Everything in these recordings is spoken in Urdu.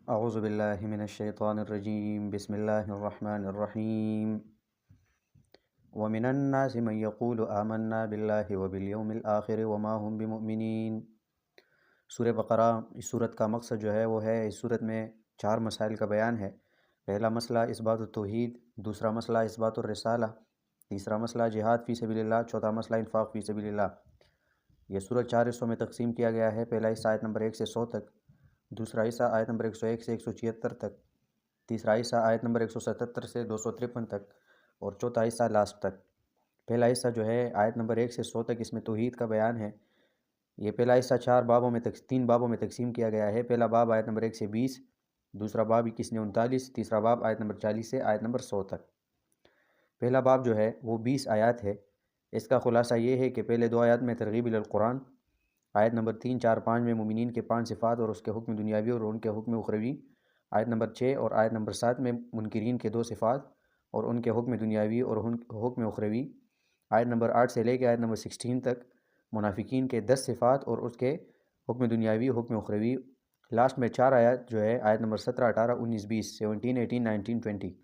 اعوذ باللہ من الشیطان الرجیم بسم اللہ الرحمن الرحیم ومن الناس من يقول آمنا باللہ وبالیوم الآخر وما هم بمؤمنین۔ سورہ بقرہ اس صورت کا مقصد جو ہے وہ ہے، اس صورت میں 4 مسائل کا بیان ہے۔ پہلا مسئلہ اثبات التوحید، دوسرا مسئلہ اثبات الرسالہ، تیسرا مسئلہ جہاد فی سبیل اللہ، چوتھا مسئلہ انفاق فی سبیل اللہ۔ یہ سورت 4 حصوں میں تقسیم کیا گیا ہے۔ پہلا حصہ آیت نمبر 1 سے 100 تک، دوسرا حصہ آیت نمبر 101 سے 176 تک، تیسرا حصہ آیت نمبر 177 سے 253 تک، اور چوتھا حصہ لاسٹ تک۔ پہلا حصہ جو ہے آیت نمبر 1 سے 100 تک، اس میں توحید کا بیان ہے۔ یہ پہلا حصہ 3 بابوں میں تقسیم کیا گیا ہے۔ پہلا باب آیت نمبر 1 سے 20، دوسرا باب 21 سے 39، تیسرا باب آیت نمبر 40 سے آیت نمبر 100 تک۔ پہلا باب جو ہے وہ 20 آیات ہے۔ اس کا خلاصہ یہ ہے کہ پہلے 2 آیات میں ترغیب القرآن، آیت نمبر 3، 4، 5 میں مومنین کے 5 صفات اور اس کے حکم دنیاوی اور ان کے حکم اخروی، آیت نمبر 6 اور آیت نمبر 7 میں منکرین کے 2 صفات اور ان کے حکم دنیاوی اور حکم اخروی، آیت نمبر 8 سے لے کے آیت نمبر 16 تک منافقین کے 10 صفات اور اس کے حکم دنیاوی حکم اخروی۔ لاسٹ میں 4 آیات جو ہے آیت نمبر 17، 18، 19، 20، 17، 18، 19، 20،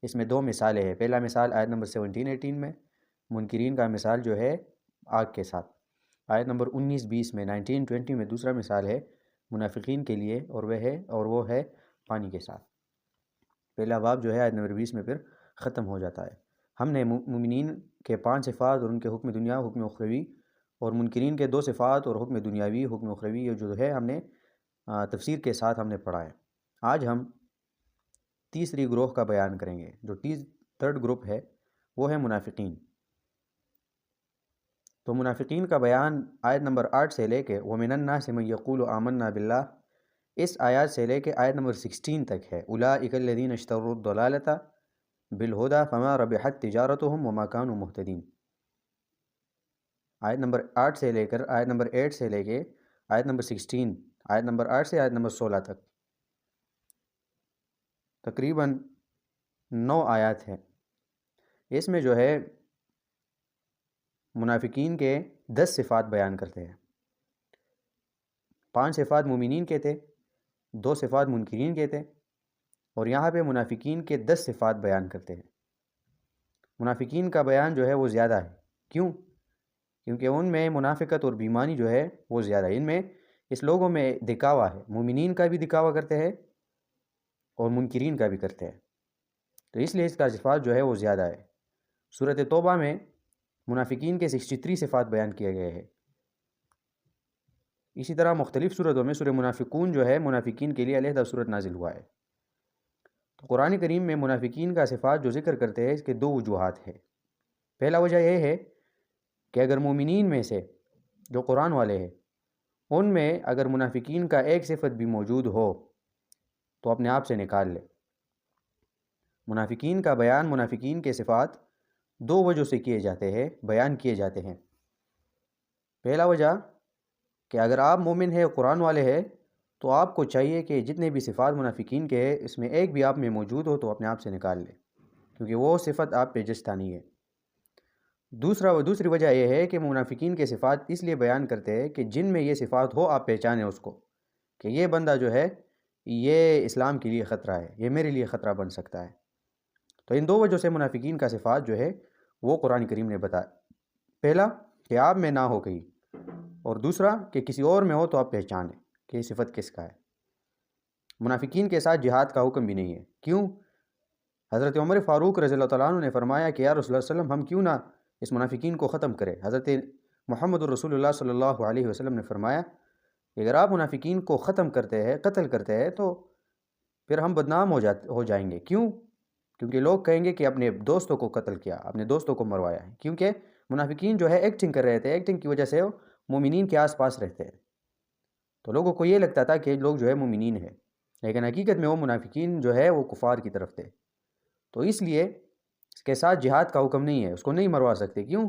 اس میں 2 مثالیں ہیں۔ پہلا مثال آیت نمبر 17، 18 میں منکرین کا مثال جو ہے آگ کے ساتھ، آیت نمبر 19، 20 میں 19، 20 میں دوسرا مثال ہے منافقین کے لیے اور وہ ہے پانی کے ساتھ۔ پہلا باب جو ہے آیت نمبر 20 میں پھر ختم ہو جاتا ہے۔ ہم نے مومنین کے 5 صفات اور ان کے حکم دنیا حکم اخروی اور منکرین کے 2 صفات اور حکم دنیاوی حکم اخروی، یہ جو ہے ہم نے تفسیر کے ساتھ ہم نے پڑھا ہے۔ آج ہم تیسری گروہ کا بیان کریں گے۔ جو تھرڈ گروپ ہے وہ ہے منافقین۔ تو منافقین کا بیان آیت نمبر 8 سے لے کے وَمِنَ النَّاسِ مَن يَقُولُ آمَنَّا بِاللَّهِ، اس آیات سے لے کے آیت نمبر 16 تک ہے۔ أُولَٰئِكَ الَّذِينَ اشْتَرَوُا الضَّلَالَةَ بِالْهُدَىٰ فَمَا رَبِحَتْ تِجَارَتُهُمْ وَمَا كَانُوا مُهْتَدِينَ۔ آیت نمبر 8 سے لے کر آیت نمبر 8 سے لے کے آیت نمبر 16، آیت نمبر 8 سے آیت نمبر 16 تک تقریباً 9 آیات ہیں۔ اس میں جو ہے منافقین کے 10 صفات بیان کرتے ہیں۔ 5 صفات مومنین کے تھے، 2 صفات منکرین کے تھے، اور یہاں پہ منافقین کے 10 صفات بیان کرتے ہیں۔ منافقین کا بیان جو ہے وہ زیادہ ہے۔ کیوں؟ کیونکہ ان میں منافقت اور بیمانی جو ہے وہ زیادہ ہے۔ اس لوگوں میں دکھاوا ہے، مومنین کا بھی دکھاوا کرتے ہیں اور منکرین کا بھی کرتے ہیں، تو اس لیے اس کا صفات جو ہے وہ زیادہ ہے۔ سورۃ توبہ میں منافقین کے 63 صفات بیان کیے گئے ہیں۔ اسی طرح مختلف صورتوں میں سورہ منافقون جو ہے منافقین کے لیے علیحدہ صورت نازل ہوا ہے۔ تو قرآن کریم میں منافقین کا صفات جو ذکر کرتے ہیں، اس کے 2 وجوہات ہیں۔ پہلا وجہ یہ ہے کہ اگر مومنین میں سے جو قرآن والے ہیں ان میں اگر منافقین کا ایک صفت بھی موجود ہو تو اپنے آپ سے نکال لے۔ منافقین کا بیان، منافقین کے صفات 2 وجہ سے کیے جاتے ہیں، بیان کیے جاتے ہیں۔ پہلا وجہ کہ اگر آپ مومن ہیں، قرآن والے ہیں، تو آپ کو چاہیے کہ جتنے بھی صفات منافقین کے ہیں اس میں ایک بھی آپ میں موجود ہو تو اپنے آپ سے نکال لے، کیونکہ وہ صفت آپ پہ جچتا نہیں ہے۔ دوسری وجہ یہ ہے کہ منافقین کے صفات اس لیے بیان کرتے ہیں کہ جن میں یہ صفات ہو آپ پہچانیں اس کو، کہ یہ بندہ جو ہے یہ اسلام کے لیے خطرہ ہے، یہ میرے لیے خطرہ بن سکتا ہے۔ تو ان 2 وجہ سے منافقین کا صفات جو ہے وہ قرآن کریم نے بتایا۔ پہلا کہ آپ میں نہ ہو کہیں، اور دوسرا کہ کسی اور میں ہو تو آپ پہچانیں کہ یہ صفت کس کا ہے۔ منافقین کے ساتھ جہاد کا حکم بھی نہیں ہے۔ کیوں؟ حضرت عمر فاروق رضی اللہ تعالیٰ عنہ نے فرمایا کہ یا رسول اللہ صلی اللہ علیہ وسلم ہم کیوں نہ اس منافقین کو ختم کرے۔ حضرت محمد الرسول اللہ صلی اللہ علیہ وسلم نے فرمایا کہ اگر آپ منافقین کو ختم کرتے ہیں، قتل کرتے ہیں، تو پھر ہم بدنام ہو جائیں گے۔ کیوں؟ کیونکہ لوگ کہیں گے کہ اپنے دوستوں کو قتل کیا، اپنے دوستوں کو مروایا ہے۔ کیونکہ منافقین جو ہے ایکٹنگ کر رہے تھے، ایکٹنگ کی وجہ سے وہ مومنین کے آس پاس رہتے ہیں، تو لوگوں کو یہ لگتا تھا کہ لوگ جو ہے مومنین ہیں، لیکن حقیقت میں وہ منافقین جو ہے وہ کفار کی طرف تھے۔ تو اس لیے اس کے ساتھ جہاد کا حکم نہیں ہے، اس کو نہیں مروا سکتے۔ کیوں؟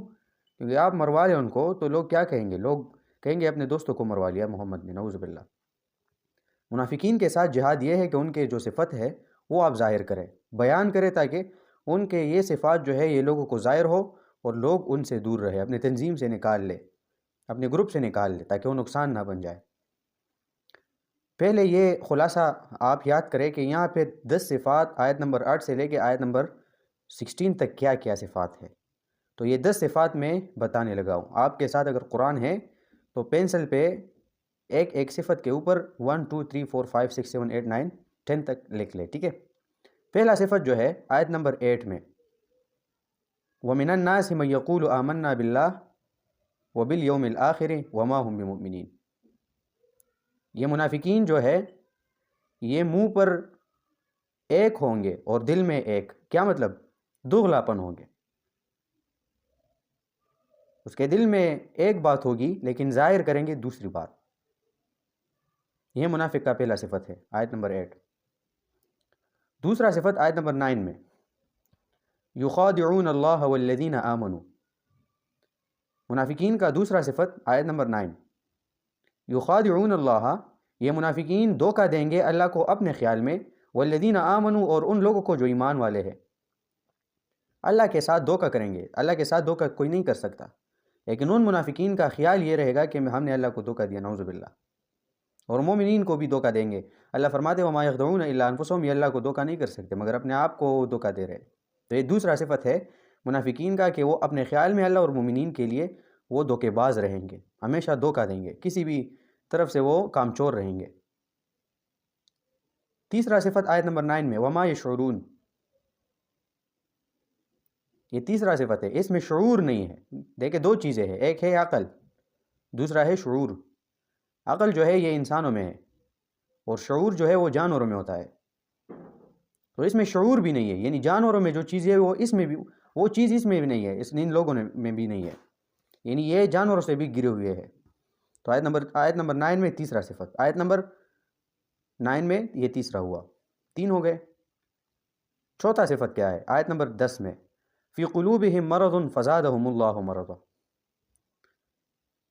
کیونکہ آپ مروا لیں ان کو تو لوگ کیا کہیں گے؟ لوگ کہیں گے اپنے دوستوں کو مروا لیا محمد نے، نعوذ باللہ۔ منافقین کے ساتھ جہاد یہ ہے کہ ان کے جو صفت ہے وہ آپ ظاہر کریں، بیان کریں، تاکہ ان کے یہ صفات جو ہے یہ لوگوں کو ظاہر ہو اور لوگ ان سے دور رہے، اپنے تنظیم سے نکال لے، اپنے گروپ سے نکال لے، تاکہ وہ نقصان نہ بن جائے۔ پہلے یہ خلاصہ آپ یاد کریں کہ یہاں پہ 10 صفات آیت نمبر 8 سے لے کے آیت نمبر 16 تک کیا کیا صفات ہے، تو یہ 10 صفات میں بتانے لگا ہوں۔ آپ کے ساتھ اگر قرآن ہے تو پینسل پہ ایک ایک صفت کے اوپر 1 2 3 4 5 6 7 8 9 10 تک لکھ لے، ٹھیک ہے۔ پہلا صفت جو ہے آیت نمبر 8 میں، وَمِنَ النَّاسِ مَن يَقُولُ آمَنَّا بِاللَّهِ وَبِالْيَوْمِ الْآخِرِ وَمَا هُمْ بِمُؤْمِنِينَ۔ یہ منافقین جو ہے یہ منہ پر ایک ہوں گے اور دل میں ایک، کیا مطلب؟ دغلاپن ہوں گے، اس کے دل میں ایک بات ہوگی لیکن ظاہر کریں گے دوسری بات۔ یہ منافق کا پہلا صفت ہے آیت نمبر 8۔ دوسرا صفت آیت نمبر 9 میں، یخادعون اللہ والذین آمنوا۔ منافقین کا دوسرا صفت آیت نمبر 9، یخادعون اللہ، یہ منافقین دھوکہ دیں گے اللہ کو اپنے خیال میں، والذین آمنوا، اور ان لوگوں کو جو ایمان والے ہیں۔ اللہ کے ساتھ دھوکہ کریں گے، اللہ کے ساتھ دھوکہ کوئی نہیں کر سکتا، لیکن ان منافقین کا خیال یہ رہے گا کہ ہم نے اللہ کو دھوکہ دیا، نعوذ باللہ، اور مومنین کو بھی دھوکہ دیں گے۔ اللہ فرماتے ہیں وما یخدعون الا انفسهم، یہ اللہ کو دھوکہ نہیں کر سکتے مگر اپنے آپ کو دھوکہ دے رہے۔ تو یہ دوسرا صفت ہے منافقین کا کہ وہ اپنے خیال میں اللہ اور مومنین کے لیے وہ دھوکے باز رہیں گے، ہمیشہ دھوکہ دیں گے، کسی بھی طرف سے وہ کام چور رہیں گے۔ تیسرا صفت آیت نمبر 9 میں، وما یشعرون، یہ تیسرا صفت ہے، اس میں شعور نہیں ہے۔ دیکھیں دو چیزیں ہیں، ایک ہے عقل، دوسرا ہے شعور۔ عقل جو ہے یہ انسانوں میں ہے اور شعور جو ہے وہ جانوروں میں ہوتا ہے، تو اس میں شعور بھی نہیں ہے، یعنی جانوروں میں جو چیز ہے وہ اس میں بھی، وہ چیز اس میں بھی نہیں ہے، ان لوگوں میں بھی نہیں ہے، یعنی یہ جانوروں سے بھی گرے ہوئے ہیں۔ تو آیت نمبر 9 میں تیسرا صفت، آیت نمبر 9 میں یہ تیسرا ہوا، 3 ہو گئے۔ چوتھا صفت کیا ہے؟ آیت نمبر 10 میں، فی قلوبہم مرض فزادہم اللہ مرضا،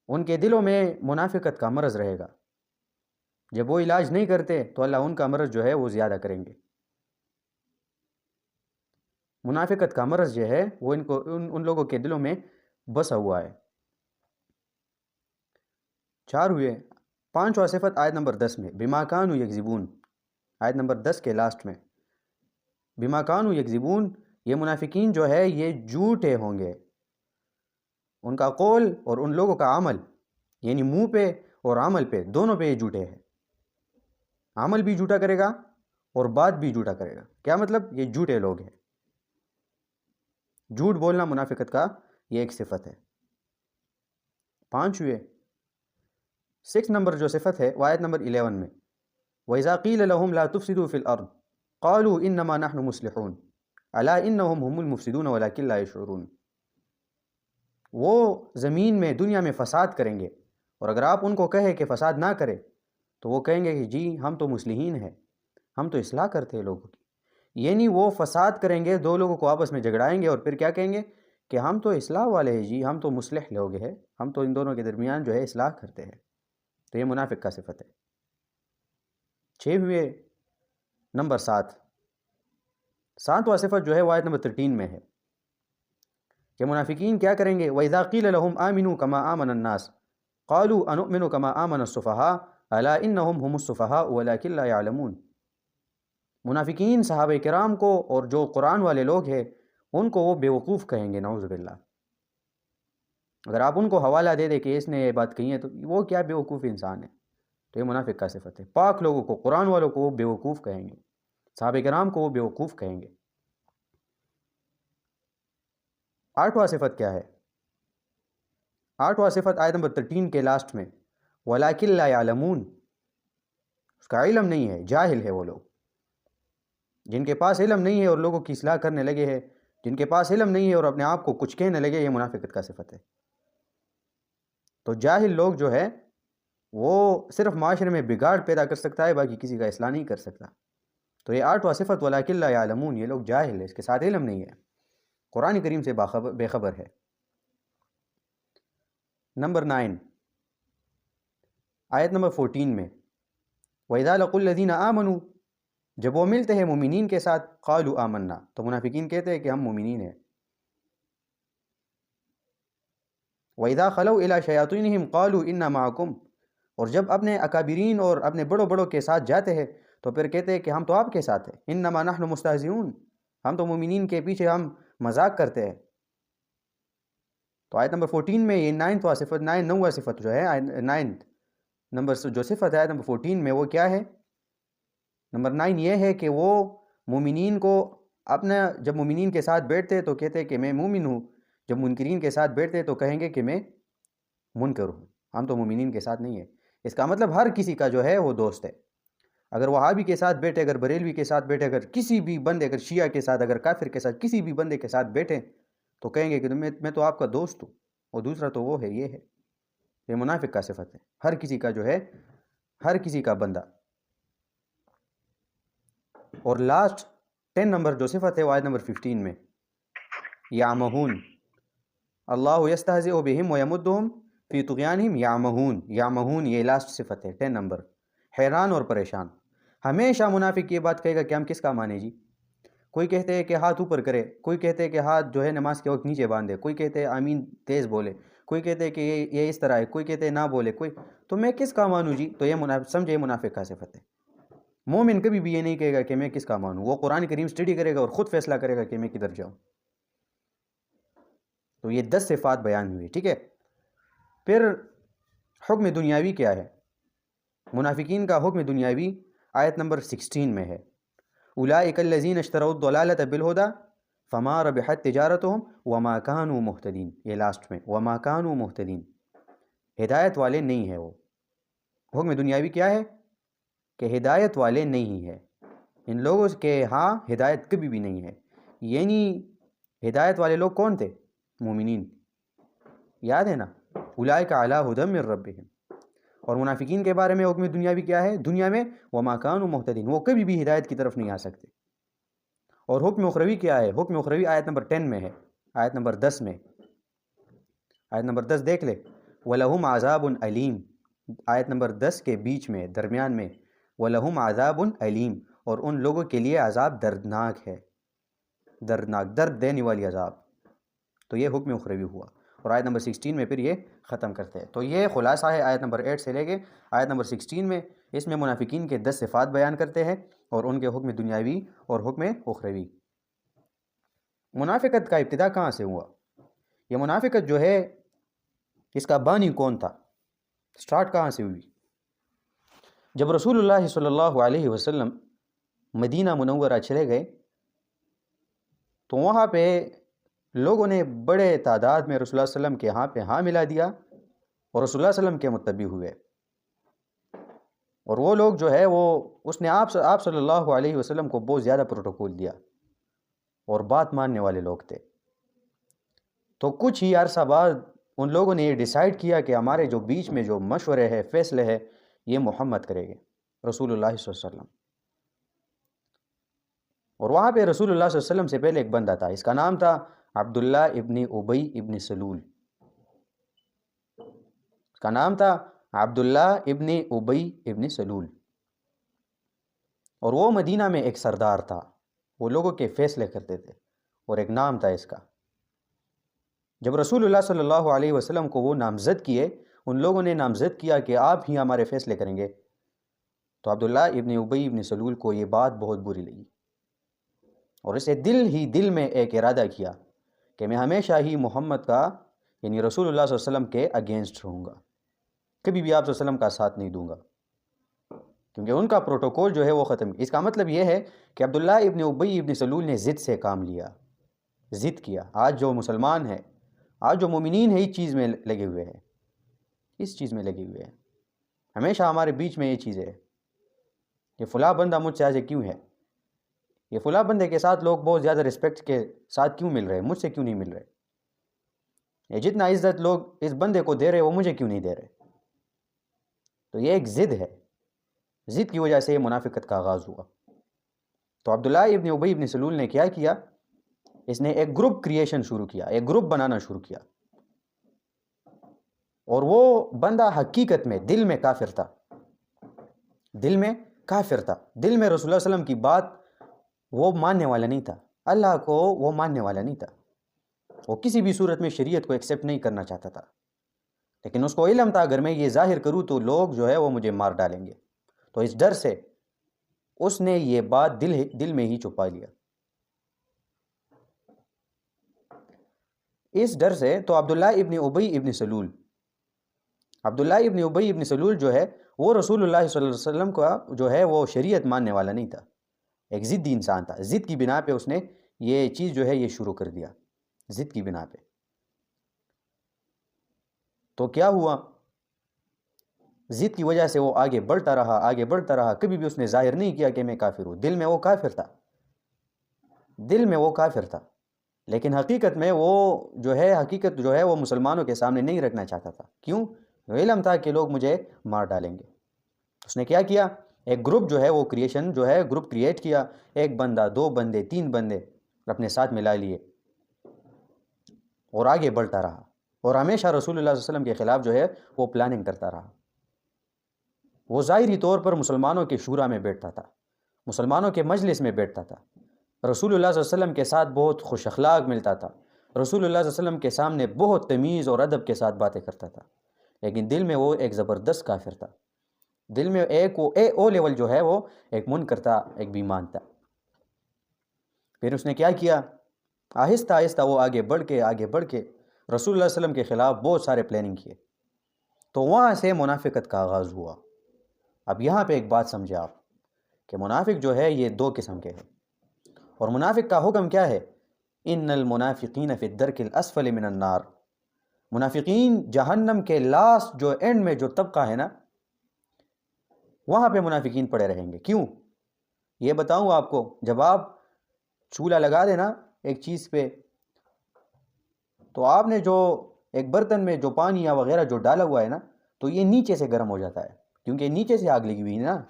ان کے دلوں میں منافقت کا مرض رہے گا، جب وہ علاج نہیں کرتے تو اللہ ان کا مرض جو ہے وہ زیادہ کریں گے۔ منافقت کا مرض جو ہے وہ ان لوگوں کے دلوں میں بسا ہوا ہے۔ 4 ہوئے۔ پانچواں صفت آیت نمبر 10 میں، بما کانوا یکذبون، آیت نمبر 10 کے لاسٹ میں، بما کانوا یکذبون، یہ منافقین جو ہے یہ جھوٹے ہوں گے، ان کا قول اور ان لوگوں کا عمل، یعنی منہ پہ اور عمل پہ، دونوں پہ یہ جھوٹے ہیں، عمل بھی جھوٹا کرے گا اور بات بھی جھوٹا کرے گا۔ کیا مطلب؟ یہ جھوٹے لوگ ہیں، جھوٹ بولنا منافقت کا یہ ایک صفت ہے۔ 5 ہوئے۔ 6 نمبر جو صفت ہے وہ آیت نمبر 11 میں، وَإِذَا قِيلَ لَهُمْ لَا تُفْسِدُوا فِي الْأَرْضِ قَالُوا إِنَّمَا نَحْنُ مُصْلِحُونَ أَلَا إِنَّهُمْ هُمُ الْمُفْسِدُونَ وَلَكِنْ لَا يَشْعُرُونَ۔ وہ زمین میں، دنیا میں فساد کریں گے، اور اگر آپ ان کو کہیں کہ فساد نہ کرے تو وہ کہیں گے کہ جی ہم تو مصلحین ہیں، ہم تو اصلاح کرتے ہیں لوگوں کی، یعنی وہ فساد کریں گے، دو لوگوں کو آپس میں جھگڑائیں گے اور پھر کیا کہیں گے کہ ہم تو اصلاح والے ہیں جی، ہم تو مصلح لوگ ہیں، ہم تو ان دونوں کے درمیان جو ہے اصلاح کرتے ہیں۔ تو یہ منافق کا صفت ہے۔ 6 ہوئے۔ نمبر 7، ساتواں صفت جو ہے وہ آیت نمبر 13 میں ہے کہ منافقین کیا کریں گے، وَإِذَا قِيلَ لَهُمْ آمِنُوا كَمَا آمَنَ النَّاسُ قَالُوا أَنُؤْمِنُ كَمَا آمَنَ السُّفَهَاءُ أَلَا إِنَّهُمْ هُمُ السُّفَهَاءُ وَلَكِنْ لَا يَعْلَمُونَ۔ منافقین صحابہ کرام کو اور جو قرآن والے لوگ ہیں ان کو وہ بیوقوف کہیں گے، نعوذ باللہ۔ اگر آپ ان کو حوالہ دے دیں کہ اس نے یہ بات کہی ہے تو وہ کیا بیوقوف انسان ہے، تو یہ منافق کا صفت ہے۔ پاک لوگوں کو، قرآن والوں کو وہ بیوقوف کہیں گے، صحابہ کرام کو وہ بیوقوف کہیں گے۔ 8واں صفت کیا ہے؟ 8واں صفت آیت نمبر 13 کے لاسٹ میں، وَلَكِنْ لَا يَعْلَمُونَ، اس کا علم نہیں ہے، جاہل ہے وہ لوگ، جن کے پاس علم نہیں ہے اور لوگوں کی اصلاح کرنے لگے ہیں، جن کے پاس علم نہیں ہے اور اپنے آپ کو کچھ کہنے لگے، یہ منافقت کا صفت ہے۔ تو جاہل لوگ جو ہے وہ صرف معاشرے میں بگاڑ پیدا کر سکتا ہے، باقی کسی کا اصلاح نہیں کر سکتا۔ تو یہ 8واں صفت وَلَكِنْ لَا يَعْلَمُونَ، یہ لوگ جاہل ہے، اس کے ساتھ علم نہیں ہے، قرآن کریم سے بے خبر ہے۔ نمبر 9، آیت نمبر 14 میں، وَإِذَا لَقُوا الَّذِينَ آمَنُوا، جب وہ ملتے ہیں مومنین کے ساتھ، قَالُوا آمَنَّا، تو منافقین کہتے ہیں کہ ہم مومنین ہیں۔ وَإِذَا خَلَوْا إِلَىٰ شَيَاطِينِهِمْ قَالُوا إِنَّا مَعَكُمْ، اور جب اپنے اکابرین اور اپنے بڑوں بڑوں کے ساتھ جاتے ہیں تو پھر کہتے ہیں کہ ہم تو آپ کے ساتھ ہیں، انما نحن مستہزئون، ہم تو مومنین کے پیچھے ہم مذاق کرتے ہیں۔ تو آیت نمبر 14 میں یہ نوواں صفت جو ہے، نائنتھ نمبر جو صفت ہے آیت نمبر 14 میں، وہ کیا ہے؟ نمبر 9 یہ ہے کہ وہ مومنین کو اپنا، جب مومنین کے ساتھ بیٹھتے تو کہتے کہ میں مومن ہوں، جب منکرین کے ساتھ بیٹھتے تو کہیں گے کہ میں منکر ہوں، ہم تو مومنین کے ساتھ نہیں ہیں۔ اس کا مطلب ہر کسی کا جو ہے وہ دوست ہے۔ اگر وہابی کے ساتھ بیٹھے، اگر بریلوی کے ساتھ بیٹھے، اگر کسی بھی بندے، اگر شیعہ کے ساتھ، اگر کافر کے ساتھ، کسی بھی بندے کے ساتھ بیٹھے تو کہیں گے کہ میں تو آپ کا دوست ہوں، اور دوسرا تو وہ ہے، یہ ہے۔ یہ منافق کا صفت ہے، ہر کسی کا جو ہے، ہر کسی کا بندہ۔ اور لاسٹ 10 نمبر جو صفت ہے وہ آیت نمبر 15 میں، یعمہون، اللہ یستہزئ بہم ویمدہم فی طغیانہم یعمہون۔ یعمہون یہ لاسٹ صفت ہے، 10 نمبر، حیران اور پریشان۔ ہمیشہ منافق یہ بات کہے گا کہ ہم کس کا مانیں جی؟ کوئی کہتے ہیں کہ ہاتھ اوپر کرے، کوئی کہتے ہیں کہ ہاتھ جو ہے نماز کے وقت نیچے باندھے، کوئی کہتے ہیں آمین تیز بولے، کوئی کہتے ہیں کہ یہ اس طرح ہے، کوئی کہتے ہیں نہ بولے، کوئی، تو میں کس کا مانوں جی؟ تو یہ سمجھے منافق کا صفت ہے۔ مومن کبھی بھی یہ نہیں کہے گا کہ میں کس کا مانوں، وہ قرآن کریم اسٹڈی کرے گا اور خود فیصلہ کرے گا کہ میں کدھر جاؤں۔ تو یہ 10 صفات بیان ہوئی، ٹھیک ہے۔ پھر حکم دنیاوی کیا ہے؟ منافقین کا حکم دنیاوی آیت نمبر 16 میں ہے، اولئک الذین اشتروا الضلالۃ بالہدی فما ربحت تجارتہم وما کانوا مہتدین۔ یہ لاسٹ میں وما کانوا مہتدین، ہدایت والے نہیں ہیں وہ۔ حکم دنیاوی کیا ہے؟ کہ ہدایت والے نہیں ہیں، ان لوگوں کے ہاں ہدایت کبھی بھی نہیں ہے۔ یعنی ہدایت والے لوگ کون تھے؟ مومنین، یاد ہے نا، اولئک علی ھدی من ربہم۔ اور منافقین کے بارے میں حکم دنیاوی کیا ہے؟ دنیا میں وما کانوا مہتدین، وہ کبھی بھی ہدایت کی طرف نہیں آ سکتے۔ اور حکم اخروی کیا ہے؟ حکم اخروی آیت نمبر 10 میں ہے، آیت نمبر 10 میں، آیت نمبر 10 دیکھ لے، وَلَهُمْ عَذَابٌ أَلِيمٌ، آیت نمبر 10 کے بیچ میں، درمیان میں، وَلَهُمْ عَذَابٌ أَلِيمٌ، اور ان لوگوں کے لیے عذاب دردناک ہے، دردناک، درد دینے والی عذاب۔ تو یہ حکم اخروی ہوا، اور آیت نمبر 16 میں پھر یہ ختم کرتے ہیں۔ تو یہ خلاصہ ہے آیت نمبر 8 سے لے کے آیت نمبر 16 میں۔ اس میں منافقین کے 10 صفات بیان کرتے ہیں اور ان کے حکم دنیاوی اور حکم اخروی۔ منافقت کا ابتدا کہاں سے ہوا؟ یہ منافقت جو ہے، اس کا بانی کون تھا؟ سٹارٹ کہاں سے ہوئی؟ جب رسول اللہ صلی اللہ علیہ وسلم مدینہ منورہ چلے گئے تو وہاں پہ لوگوں نے بڑے تعداد میں رسول اللہ صلی اللہ علیہ وسلم کے ہاں پہ ہاں ملا دیا اور رسول اللہ صلی اللہ علیہ وسلم کے متبع ہوئے۔ اور وہ لوگ جو ہے وہ، اس نے آپ صلی اللہ علیہ وسلم کو بہت زیادہ پروٹوکول دیا اور بات ماننے والے لوگ تھے۔ تو کچھ ہی عرصہ بعد ان لوگوں نے یہ ڈیسائیڈ کیا کہ ہمارے جو بیچ میں جو مشورے ہے، فیصلے ہے، یہ محمد کرے گے، رسول اللہ صلی اللہ علیہ وسلم۔ اور وہاں پہ رسول اللہ صلی اللہ علیہ وسلم سے پہلے ایک بندہ تھا، اس کا نام تھا عبداللہ ابن ابی ابن سلول۔ اس کا نام تھا عبداللہ ابن ابی ابن سلول، اور وہ مدینہ میں ایک سردار تھا، وہ لوگوں کے فیصلے کرتے تھے، اور ایک نام تھا اس کا۔ جب رسول اللہ صلی اللہ علیہ وسلم کو وہ نامزد کیے، ان لوگوں نے نامزد کیا کہ آپ ہی ہمارے فیصلے کریں گے، تو عبداللہ ابن ابی ابن سلول کو یہ بات بہت بری لگی، اور اسے دل میں ایک ارادہ کیا کہ میں ہمیشہ ہی محمد کا، یعنی رسول اللہ صلی اللہ علیہ وسلم کے اگینسٹ رہوں گا، کبھی بھی آپ صلی اللہ علیہ وسلم کا ساتھ نہیں دوں گا، کیونکہ ان کا پروٹوکول جو ہے وہ ختم۔ اس کا مطلب یہ ہے کہ عبداللہ ابن ابی ابن سلول نے ضد سے کام لیا، ضد کیا۔ آج جو مسلمان ہیں، آج جو مومنین ہیں، اس چیز میں لگے ہوئے ہیں، اس چیز میں لگے ہوئے ہیں۔ ہمیشہ ہمارے بیچ میں یہ چیز ہے، یہ فلاں بندہ مجھ سے آج کیوں ہے، یہ فلاں بندے کے ساتھ لوگ بہت زیادہ رسپیکٹ کے ساتھ کیوں مل رہے ہیں، مجھ سے کیوں نہیں مل رہے، یہ جتنا عزت لوگ اس بندے کو دے رہے وہ مجھے کیوں نہیں دے رہے۔ تو یہ ایک ضد ہے، ضد کی وجہ سے یہ منافقت کا آغاز ہوا۔ تو عبداللہ ابن ابی ابن سلول نے کیا کیا؟ اس نے ایک گروپ کریشن شروع کیا، ایک گروپ بنانا شروع کیا، اور وہ بندہ حقیقت میں دل میں کافر تھا، دل میں کافر تھا، دل میں رسول اللہ صلی اللہ علیہ وسلم کی بات وہ ماننے والا نہیں تھا، اللہ کو وہ ماننے والا نہیں تھا، وہ کسی بھی صورت میں شریعت کو ایکسیپٹ نہیں کرنا چاہتا تھا۔ لیکن اس کو علم تھا اگر میں یہ ظاہر کروں تو لوگ جو ہے وہ مجھے مار ڈالیں گے، تو اس ڈر سے اس نے یہ بات دل میں ہی چھپا لیا۔ اس ڈر سے تو عبداللہ ابن ابی ابن سلول جو ہے وہ رسول اللہ صلی اللہ علیہ وسلم کا جو ہے وہ شریعت ماننے والا نہیں تھا، ایک ضدی انسان تھا، ضد کی بنا پہ اس نے یہ چیز جو ہے یہ شروع کر دیا، ضد کی بنا پہ۔ تو کیا ہوا، ضد کی وجہ سے وہ آگے بڑھتا رہا، کبھی بھی اس نے ظاہر نہیں کیا کہ میں کافر ہوں، دل میں وہ کافر تھا، لیکن حقیقت جو ہے وہ مسلمانوں کے سامنے نہیں رکھنا چاہتا تھا۔ کیوں؟ علم تھا کہ لوگ مجھے مار ڈالیں گے۔ اس نے کیا کیا، ایک گروپ جو ہے وہ گروپ کریٹ کیا، ایک بندہ، 2 بندے، 3 بندے اپنے ساتھ ملا لیے اور آگے بڑھتا رہا، اور ہمیشہ رسول اللہ صلی اللہ علیہ وسلم کے خلاف جو ہے وہ پلاننگ کرتا رہا۔ وہ ظاہری طور پر مسلمانوں کے شورا میں بیٹھتا تھا، مسلمانوں کے مجلس میں بیٹھتا تھا، رسول اللہ صلی اللہ علیہ وسلم کے ساتھ بہت خوش اخلاق ملتا تھا، رسول اللہ صلی اللہ علیہ وسلم کے سامنے بہت تمیز اور ادب کے ساتھ باتیں کرتا تھا، لیکن دل میں وہ ایک زبردست کافر تھا، دل میں ایک وہ او لیول جو ہے وہ ایک منکر تھا، ایک بیمان تھا۔ پھر اس نے کیا کیا، آہستہ آہستہ وہ آگے بڑھ کے رسول اللہ صلی اللہ علیہ وسلم کے خلاف بہت سارے پلاننگ کیے، تو وہاں سے منافقت کا آغاز ہوا۔ اب یہاں پہ ایک بات سمجھے آپ کہ منافق جو ہے یہ 2 قسم کے ہیں، اور منافق کا حکم کیا ہے، ان المنافقین فی الدرک الاسفل من النار، منافقین جہنم کے لاسٹ جو اینڈ میں جو طبقہ ہے نا وہاں پہ منافقین پڑے رہیں گے۔ کیوں؟ یہ بتاؤں آپ کو، جب آپ چولہا لگا دینا ایک چیز پہ تو آپ نے جو ایک برتن میں جو پانی یا وغیرہ جو ڈالا ہوا ہے نا تو یہ نیچے سے گرم ہو جاتا ہے، کیونکہ نیچے سے آگ لگی ہوئی ہے نا،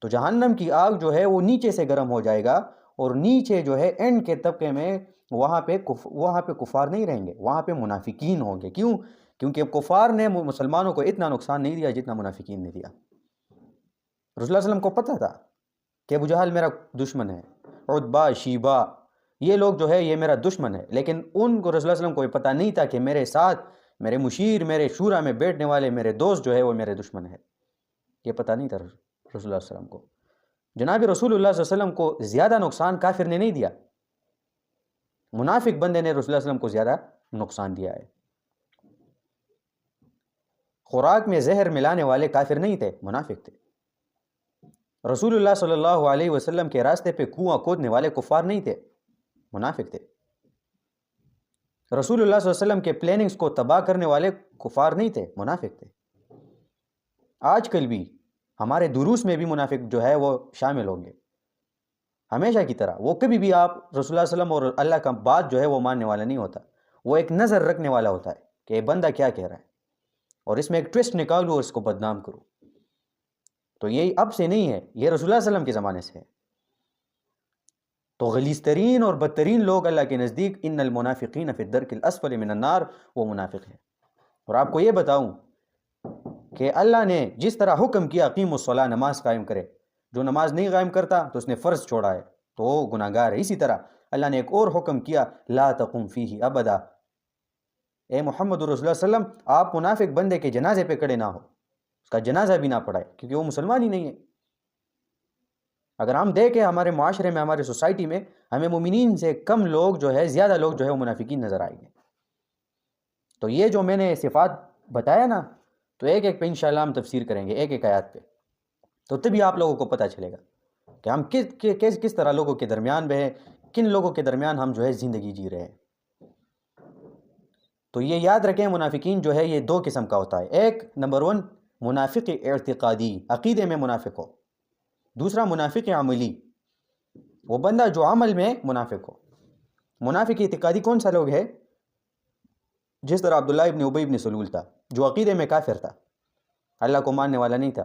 تو جہنم کی آگ جو ہے وہ نیچے سے گرم ہو جائے گا، اور نیچے جو ہے اینڈ کے طبقے میں وہاں پہ کفار نہیں رہیں گے، وہاں پہ منافقین ہوں گے۔ کیوں؟ کیونکہ کفار نے مسلمانوں کو اتنا نقصان نہیں دیا جتنا منافقین نے دیا۔ رسول اللہ صلی اللہ علیہ وسلم کو پتہ تھا کہ ابو جہل میرا دشمن ہے، عتبہ، شیبہ، یہ لوگ جو ہے یہ میرا دشمن ہے، لیکن ان کو رسول اللہ علیہ وسلم کو یہ پتہ نہیں تھا کہ میرے ساتھ میرے مشیر، میرے شورا میں بیٹھنے والے میرے دوست جو ہے وہ میرے دشمن ہے، یہ پتہ نہیں تھا رسول اللہ صلی اللہ علیہ وسلم کو۔ جناب رسول اللہ صلی اللہ علیہ وسلم کو زیادہ نقصان کافر نے نہیں دیا، منافق بندے نے رسول اللہ صلی اللہ علیہ وسلم کو زیادہ نقصان دیا ہے۔ خوراک میں زہر ملانے والے کافر نہیں تھے، منافق تھے۔ رسول اللہ صلی اللہ علیہ وسلم کے راستے پہ کنواں کھودنے والے کفار نہیں تھے، منافق تھے۔ رسول اللہ صلی اللہ علیہ وسلم کے پلاننگز کو تباہ کرنے والے کفار نہیں تھے، منافق تھے۔ آج کل بھی ہمارے دروس میں بھی منافق جو ہے وہ شامل ہوں گے، ہمیشہ کی طرح۔ وہ کبھی بھی آپ رسول اللہ صلی اللہ علیہ وسلم اور اللہ کا بات جو ہے وہ ماننے والا نہیں ہوتا، وہ ایک نظر رکھنے والا ہوتا ہے کہ یہ بندہ کیا کہہ رہا ہے، اور اس میں ایک ٹوسٹ نکالوں اور اس کو بدنام کروں۔ تو یہ اب سے نہیں ہے، یہ رسول اللہ صلی اللہ علیہ وسلم کے زمانے سے ہے۔ تو غلیظ ترین اور بدترین لوگ اللہ کے نزدیک ان المنافقین فی الدرک الاسفل من النار، وہ منافق ہے۔ اور آپ کو یہ بتاؤں کہ اللہ نے جس طرح حکم کیا اقیموا الصلاۃ، نماز قائم کرے، جو نماز نہیں قائم کرتا تو اس نے فرض چھوڑا ہے تو وہ گناہ گار ہے۔ اسی طرح اللہ نے ایک اور حکم کیا، لا تقم فیہ ابدا، اے محمد رسول اللہ صلی اللہ علیہ وسلم آپ منافق بندے کے جنازے پہ کھڑے نہ ہو، اس کا جنازہ بھی نہ پڑھائے، کیونکہ وہ مسلمان ہی نہیں ہے۔ اگر ہم دیکھیں ہمارے معاشرے میں، ہمارے سوسائٹی میں، ہمیں مومنین سے کم لوگ جو ہے، زیادہ لوگ جو ہے وہ منافقین نظر آئیں گے۔ تو یہ جو میں نے صفات بتایا نا، تو ایک ایک پہ انشاءاللہ ہم تفسیر کریں گے، ایک ایک آیات پہ، تو تبھی آپ لوگوں کو پتہ چلے گا کہ ہم کس طرح لوگوں کے درمیان میں ہیں، کن لوگوں کے درمیان ہم جو ہے زندگی جی رہے ہیں۔ تو یہ یاد رکھیں، منافقین جو ہے یہ 2 قسم کا ہوتا ہے، ایک نمبر 1 منافق اعتقادی، عقیدے میں منافق ہو، دوسرا منافق عملی، وہ بندہ جو عمل میں منافق ہو۔ منافق اعتقادی کون سا لوگ ہے؟ جس طرح عبداللہ ابن ابی ابن سلول تھا، جو عقیدے میں کافر تھا، اللہ کو ماننے والا نہیں تھا،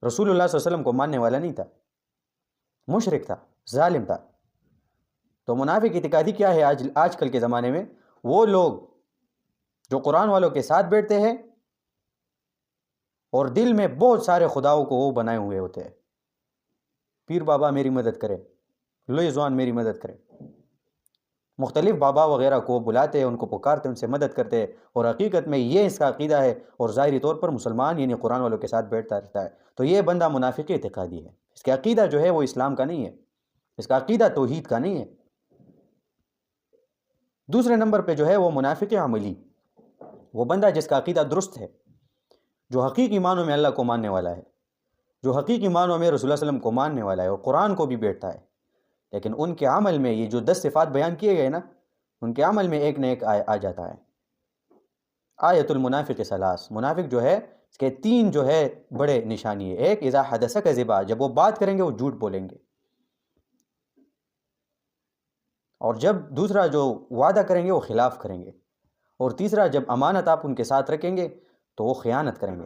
رسول اللہ صلی اللہ علیہ وسلم کو ماننے والا نہیں تھا، مشرک تھا، ظالم تھا۔ تو منافق اعتقادی کیا ہے آج کل کے زمانے میں؟ وہ لوگ جو قرآن والوں کے ساتھ بیٹھتے ہیں اور دل میں بہت سارے خداؤں کو وہ بنائے ہوئے ہوتے ہیں، پیر بابا میری مدد کرے، لوی زوان میری مدد کرے، مختلف بابا وغیرہ کو بلاتے ہیں، ان کو پکارتے ہیں، ان سے مدد کرتے ہیں، اور حقیقت میں یہ اس کا عقیدہ ہے، اور ظاہری طور پر مسلمان یعنی قرآن والوں کے ساتھ بیٹھتا رہتا ہے، تو یہ بندہ منافق اعتقادی ہے۔ اس کا عقیدہ جو ہے وہ اسلام کا نہیں ہے، اس کا عقیدہ توحید کا نہیں ہے۔ دوسرے نمبر پہ جو ہے وہ منافق عملی، وہ بندہ جس کا عقیدہ درست ہے، جو حقیقی معنوں میں اللہ کو ماننے والا ہے، جو حقیقی معنوں میں رسول اللہ علیہ وسلم کو ماننے والا ہے اور قرآن کو بھی بیٹھتا ہے، لیکن ان کے عمل میں یہ جو 10 صفات بیان کیے گئے نا، ان کے عمل میں ایک نہ ایک آ جاتا ہے۔ آیت المنافق ثلاث، منافق جو ہے اس کے 3 جو ہے بڑے نشانی ہے۔ ایک، اذا حدث کذبا، جب وہ بات کریں گے وہ جھوٹ بولیں گے، اور جب دوسرا جو وعدہ کریں گے وہ خلاف کریں گے، اور تیسرا جب امانت آپ ان کے ساتھ رکھیں گے تو وہ خیانت کریں گے۔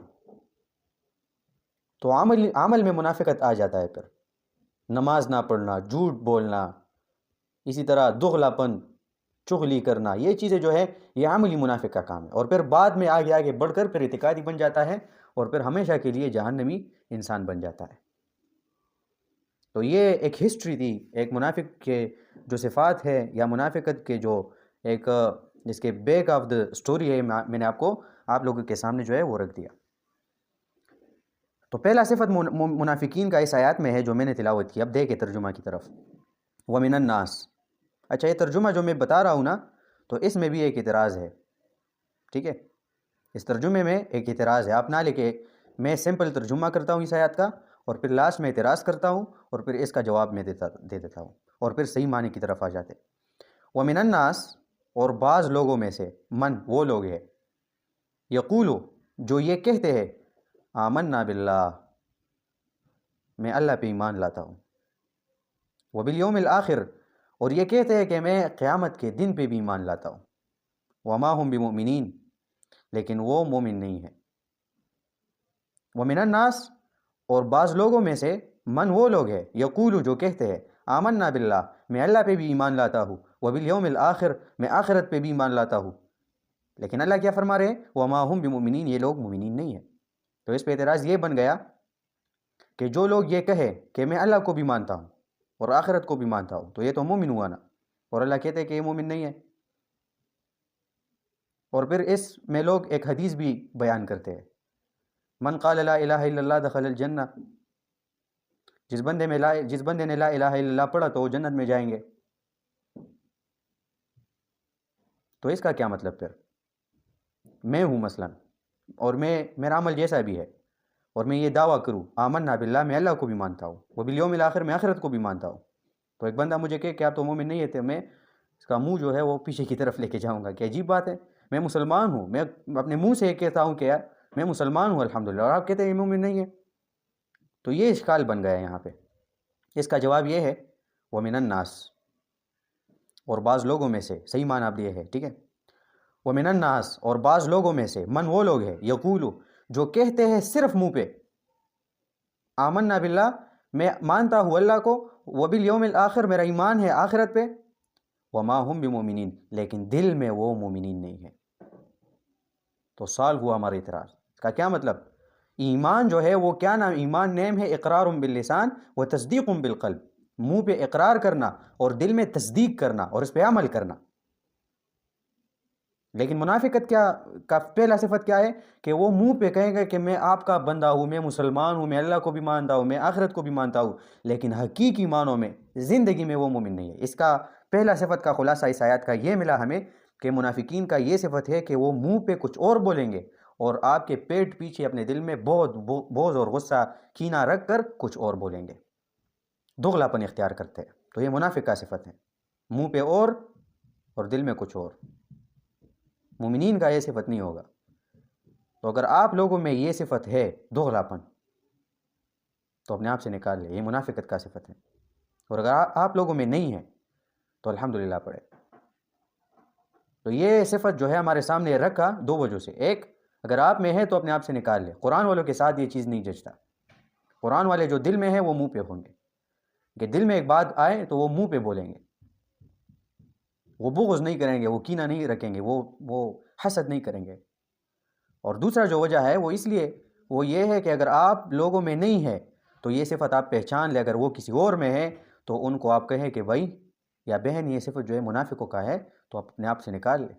تو عمل میں منافقت آ جاتا ہے۔ پھر نماز نہ پڑھنا، جھوٹ بولنا، اسی طرح دغلا پن، چغلی کرنا، یہ چیزیں جو ہے یہ عملی منافق کا کام ہے، اور پھر بعد میں آگے بڑھ کر پھر اعتقادی بن جاتا ہے، اور پھر ہمیشہ کے لیے جہنمی انسان بن جاتا ہے۔ تو یہ ایک ہسٹری تھی ایک منافق کے جو صفات ہے، یا منافقت کے جو ایک جس کے بیک آف دا سٹوری ہے، میں نے آپ لوگوں کے سامنے جو ہے وہ رکھ دیا۔ تو پہلا صفت منافقین کا اس آیات میں ہے جو میں نے تلاوت کی۔ اب دیکھیں ترجمہ کی طرف، وَمِنَ النَّاسِ۔ اچھا، یہ ترجمہ جو میں بتا رہا ہوں نا، تو اس میں بھی ایک اعتراض ہے، ٹھیک ہے؟ اس ترجمے میں ایک اعتراض ہے، آپ نہ لکھیں، میں سمپل ترجمہ کرتا ہوں اس آیات کا، اور پھر لاسٹ میں اعتراض کرتا ہوں، اور پھر اس کا جواب میں دے دیتا ہوں، اور پھر صحیح معنی کی طرف آ جاتے۔ وَمِنَ النَّاسِ، اور بعض لوگوں میں سے، من وہ لوگ ہیں، یقولو جو یہ کہتے ہیں، آمنا باللہ میں اللہ پہ ایمان لاتا ہوں، وبالیوم الآخر اور یہ کہتے ہیں کہ میں قیامت کے دن پہ بھی ایمان لاتا ہوں، وما ہم بمؤمنین لیکن وہ مومن نہیں ہے۔ ومن الناس اور بعض لوگوں میں سے، من وہ لوگ ہیں، یقولو جو کہتے ہیں، آمنا باللہ میں اللہ پہ بھی ایمان لاتا ہوں، وبالیوم الآخر میں آخرت پہ بھی ایمان لاتا ہوں، لیکن اللہ کیا فرما رہے ہیں؟ وما ہم بمؤمنین، یہ لوگ مومنین نہیں ہیں۔ تو اس پہ اعتراض یہ بن گیا کہ جو لوگ یہ کہے کہ میں اللہ کو بھی مانتا ہوں اور آخرت کو بھی مانتا ہوں، تو یہ تو مومن ہوا نا، اور اللہ کہتے ہیں کہ یہ مومن نہیں ہے۔ اور پھر اس میں لوگ ایک حدیث بھی بیان کرتے ہیں، من قال لا الہ الا اللہ دخل الجنہ، جس بندے نے لا الہ الا اللہ پڑھا تو وہ جنت میں جائیں گے۔ تو اس کا کیا مطلب؟ پھر میں ہوں مثلا، اور میرا عمل جیسا بھی ہے، اور میں یہ دعویٰ کروں آمنا باللہ میں اللہ کو بھی مانتا ہوں، وبالیوم الآخر میں آخرت کو بھی مانتا ہوں، تو ایک بندہ مجھے کہے کہ آپ تو مومن نہیں ہے، تو میں اس کا منہ جو ہے وہ پیچھے کی طرف لے کے جاؤں گا کہ عجیب بات ہے، میں مسلمان ہوں، میں اپنے منہ سے کہتا ہوں کہ یار میں مسلمان ہوں الحمدللہ، اور آپ کہتے ہیں یہ مومن نہیں ہے۔ تو یہ اشکال بن گیا یہاں پہ۔ اس کا جواب یہ ہے، ومن الناس اور بعض لوگوں میں سے، صحیح معنی آپ یہ ہے، ٹھیک ہے؟ ومن الناس اور بعض لوگوں میں سے، من وہ لوگ ہیں، یقولو جو کہتے ہیں صرف منہ پہ، آمنا باللہ میں مانتا ہوں اللہ کو، وبالیوم الآخر میرا ایمان ہے آخرت پہ، وما ہم بمؤمنین لیکن دل میں وہ مومنین نہیں ہے۔ تو سالو ہوا ہمارا اعتراض۔ اس کا کیا مطلب؟ ایمان جو ہے وہ کیا نام؟ ایمان نیم ہے اقرار باللسان و تصدیق بالقلب، منہ پہ اقرار کرنا اور دل میں تصدیق کرنا اور اس پہ عمل کرنا۔ لیکن منافقت کا پہلا صفت کیا ہے کہ وہ منہ پہ کہیں گے کہ میں آپ کا بندہ ہوں، میں مسلمان ہوں، میں اللہ کو بھی مانتا ہوں، میں آخرت کو بھی مانتا ہوں، لیکن حقیقی معنوں میں زندگی میں وہ مومن نہیں ہے۔ اس کا پہلا صفت کا خلاصہ اس آیات کا یہ ملا ہمیں کہ منافقین کا یہ صفت ہے کہ وہ منہ پہ کچھ اور بولیں گے اور آپ کے پیٹ پیچھے اپنے دل میں بہت بغض اور غصہ کینہ رکھ کر کچھ اور بولیں گے، دغلا پن اختیار کرتے ہیں۔ تو یہ منافق کا صفت ہے، منہ پہ اور دل میں کچھ اور۔ مومنین کا یہ صفت نہیں ہوگا۔ تو اگر آپ لوگوں میں یہ صفت ہے دغلا پن، تو اپنے آپ سے نکال لیں، یہ منافقت کا صفت ہے۔ اور اگر آپ لوگوں میں نہیں ہے تو الحمدللہ پڑھے۔ تو یہ صفت جو ہے ہمارے سامنے رکھا 2 وجہ سے۔ ایک، اگر آپ میں ہے تو اپنے آپ سے نکال لیں، قرآن والوں کے ساتھ یہ چیز نہیں جچتا۔ قرآن والے جو دل میں ہے وہ منہ پہ ہوں گے، کہ دل میں ایک بات آئے تو وہ منہ پہ بولیں گے، وہ بغض نہیں کریں گے، وہ کینہ نہیں رکھیں گے، وہ حسد نہیں کریں گے۔ اور دوسرا جو وجہ ہے وہ اس لیے وہ یہ ہے کہ اگر آپ لوگوں میں نہیں ہے تو یہ صفت آپ پہچان لیں، اگر وہ کسی اور میں ہے تو ان کو آپ کہیں کہ بھائی یا بہن یہ صفت جو ہے منافقوں کا ہے تو اپنے آپ سے نکال لے۔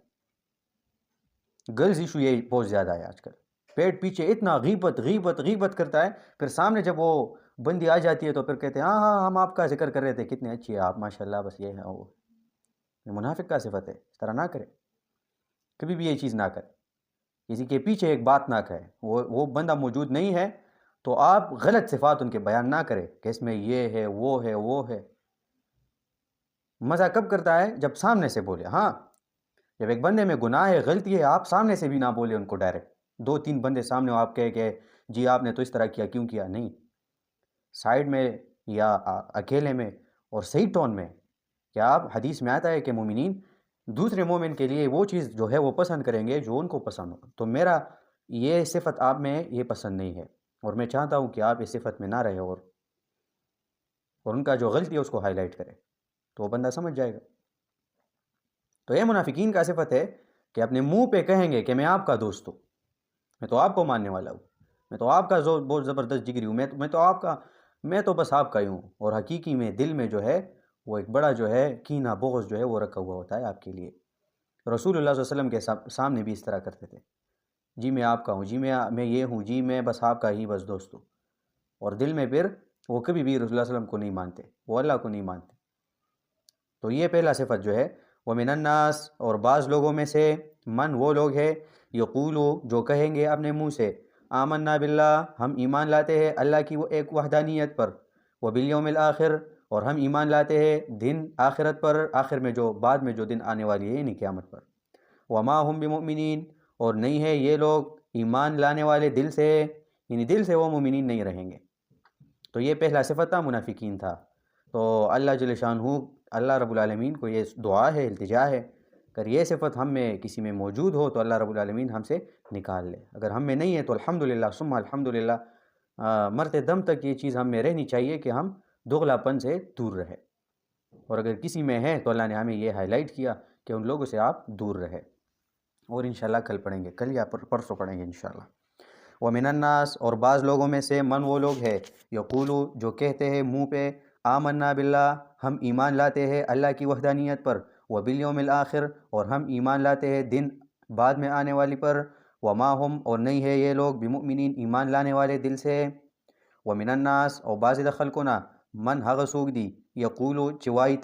گرلز ایشو یہ بہت زیادہ ہے آج کل، پیٹ پیچھے اتنا غیبت غیبت غیبت کرتا ہے، پھر سامنے جب وہ بندی آ جاتی ہے تو پھر کہتے ہیں ہاں ہاں ہم آپ کا ذکر کر رہے تھے، کتنے اچھی ہے آپ ماشاءاللہ، بس یہ ہے وہ منافق کا صفت ہے۔ اس طرح نہ کرے، کبھی بھی یہ چیز نہ کرے، کسی کے پیچھے ایک بات نہ کہے، وہ بندہ موجود نہیں ہے تو آپ غلط صفات ان کے بیان نہ کرے کہ اس میں یہ ہے وہ ہے وہ ہے۔ مزہ کب کرتا ہے؟ جب سامنے سے بولے۔ ہاں، جب ایک بندے میں گناہ ہے، غلطی ہے، آپ سامنے سے بھی نہ بولے ان کو ڈائریکٹ، 2-3 بندے سامنے ہو، آپ کہے کہ جی آپ نے تو اس طرح کیا، کیوں کیا؟ نہیں، سائیڈ میں یا اکیلے میں اور صحیح ٹون میں کہ آپ، حدیث میں آتا ہے کہ مومنین دوسرے مومن کے لیے وہ چیز جو ہے وہ پسند کریں گے جو ان کو پسند ہو، تو میرا یہ صفت آپ میں یہ پسند نہیں ہے، اور میں چاہتا ہوں کہ آپ اس صفت میں نہ رہے، اور ان کا جو غلطی ہے اس کو ہائی لائٹ کرے، تو وہ بندہ سمجھ جائے گا۔ تو یہ منافقین کا صفت ہے کہ اپنے منہ پہ کہیں گے کہ میں آپ کا دوست ہوں، میں تو آپ کو ماننے والا ہوں، میں تو آپ کا بہت زبردست جگری ہوں، میں تو بس آپ کا ہی ہوں، اور حقیقی میں دل میں جو ہے وہ ایک بڑا جو ہے کینہ بغض جو ہے وہ رکھا ہوا ہوتا ہے آپ کے لیے۔ رسول اللہ صلی اللہ علیہ وسلم کے سامنے بھی اس طرح کرتے تھے، جی میں آپ کا ہوں، جی میں یہ ہوں، جی میں بس آپ کا ہی بس دوست ہوں، اور دل میں پھر وہ کبھی بھی رسول اللہ صلی اللہ علیہ وسلم کو نہیں مانتے، وہ اللہ کو نہیں مانتے۔ تو یہ پہلا صفت جو ہے، وَمِنَ النَّاسِ، اور بعض لوگوں میں سے، من وہ لوگ ہے، یقولو جو کہیں گے اپنے منہ سے، آمنا باللہ ہم ایمان لاتے ہیں اللہ کی وہ ایک وحدانیت پر، وبالیوم الآخر اور ہم ایمان لاتے ہیں دن آخرت پر، آخر میں جو بعد میں جو دن آنے والی ہے یعنی قیامت پر، وما ہم بمؤمنین اور نہیں ہے یہ لوگ ایمان لانے والے دل سے، یعنی دل سے وہ مومنین نہیں رہیں گے۔ تو یہ پہلا صفت تھا، منافقین تھا۔ تو اللہ جل شانہ، اللہ رب العالمین کو یہ دعا ہے، التجا ہے، اگر یہ صفت ہم میں کسی میں موجود ہو تو اللہ رب العالمین ہم سے نکال لے، اگر ہم میں نہیں ہے تو الحمدللہ ثم الحمدللہ، مرتے دم تک یہ چیز ہم میں رہنی چاہیے کہ ہم دغلا پن سے دور رہے، اور اگر کسی میں ہے تو اللہ نے ہمیں یہ ہائی لائٹ کیا کہ ان لوگوں سے آپ دور رہے، اور انشاءاللہ کل پڑھیں گے، کل یا پرسوں پڑھیں گے انشاءاللہ۔ وَمِنَ النَّاسِ اور بعض لوگوں میں سے، من وہ لوگ ہے، یقولو جو کہتے ہیں منہ پہ، آمنا باللہ ہم ایمان لاتے ہیں اللہ کی وحدانیت پر، وبالیوم الآخر اور ہم ایمان لاتے ہیں دن بعد میں آنے والی پر، وما ہم اور نہیں ہے یہ لوگ بمؤمنین ایمان لانے والے دل سے۔ وَمِنَ النَّاسِ اور بعض خلقنا، من ہغ سوگ دی، یقولو چوائی